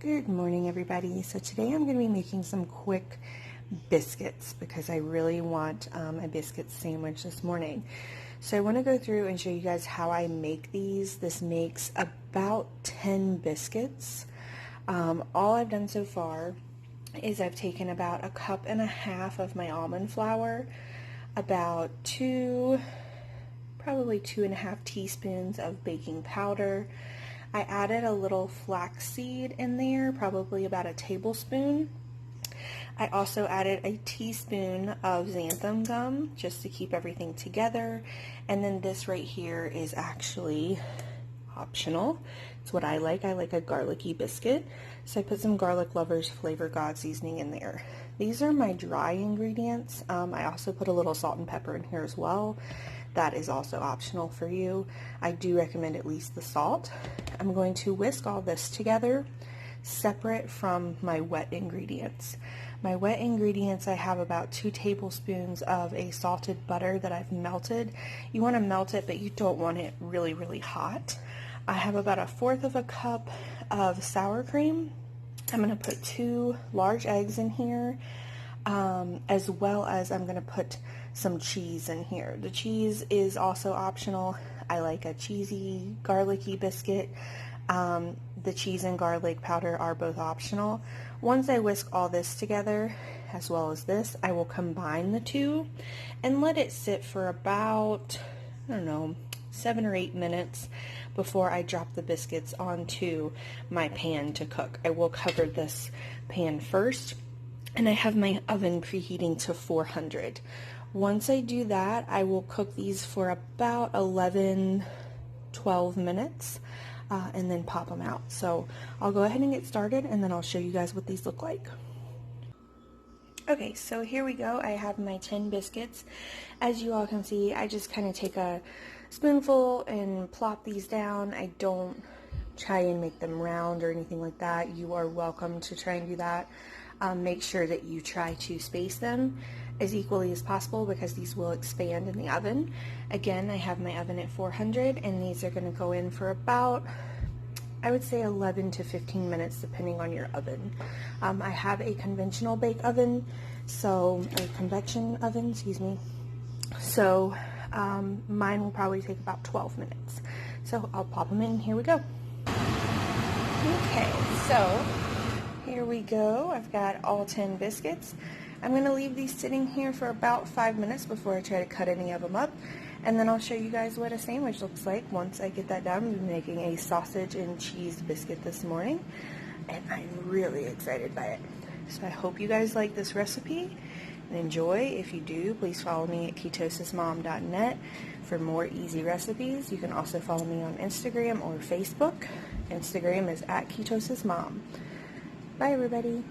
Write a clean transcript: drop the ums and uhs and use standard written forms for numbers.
Good morning, everybody. So today I'm going to be making some quick biscuits because I really want a biscuit sandwich this morning. So I want to go through and show you guys how I make these. This makes about 10 biscuits. All I've done so far is I've taken about 1.5 cups of my almond flour, about probably 2.5 teaspoons of baking powder. I added a little flaxseed in there, probably about a tablespoon. I also added a teaspoon of xanthan gum just to keep everything together. And then this right here is actually optional. It's what I like. I like a garlicky biscuit. So I put some Garlic Lovers Flavor God seasoning in there. These are my dry ingredients. I also put a little salt and pepper in here as well. That is also optional for you. I do recommend at least the salt. I'm going to whisk all this together separate from my wet ingredients. My wet ingredients, I have about 2 tablespoons of a salted butter that I've melted. You want to melt it, but you don't want it really, really hot. I have about 1/4 cup of sour cream. I'm going to put 2 large eggs in here, as well as I'm going to put some cheese in here. The cheese is also optional. I like a cheesy, garlicky biscuit. The cheese and garlic powder are both optional. Once I whisk all this together, as well as this, I will combine the two and let it sit for about, 7 or 8 minutes before I drop the biscuits onto my pan to cook. I will cover this pan first, and I have my oven preheating to 400. Once I do that, I will cook these for about 11-12 minutes and then pop them out. So I'll go ahead and get started, and then I'll show you guys what these look like. Okay, so here we go. I have my 10 biscuits. As you all can see, I just kind of take a spoonful and plop these down. I don't try and make them round or anything like that. You are welcome to try and do that. Make sure that you try to space them as equally as possible because these will expand in the oven. Again, I have my oven at 400, and these are going to go in for about, I would say, 11 to 15 minutes depending on your oven. I have a conventional bake oven, so a convection oven, excuse me. So mine will probably take about 12 minutes. So I'll pop them in. Here we go. Okay, so here we go. I've got all 10 biscuits. I'm going to leave these sitting here for about 5 minutes before I try to cut any of them up, and then I'll show you guys what a sandwich looks like once I get that done. I'm making a sausage and cheese biscuit this morning, and I'm really excited by it. So I hope you guys like this recipe and enjoy. If you do, please follow me at ketosismom.net for more easy recipes. You can also follow me on Instagram or Facebook. Instagram is at ketosismom. Bye, everybody.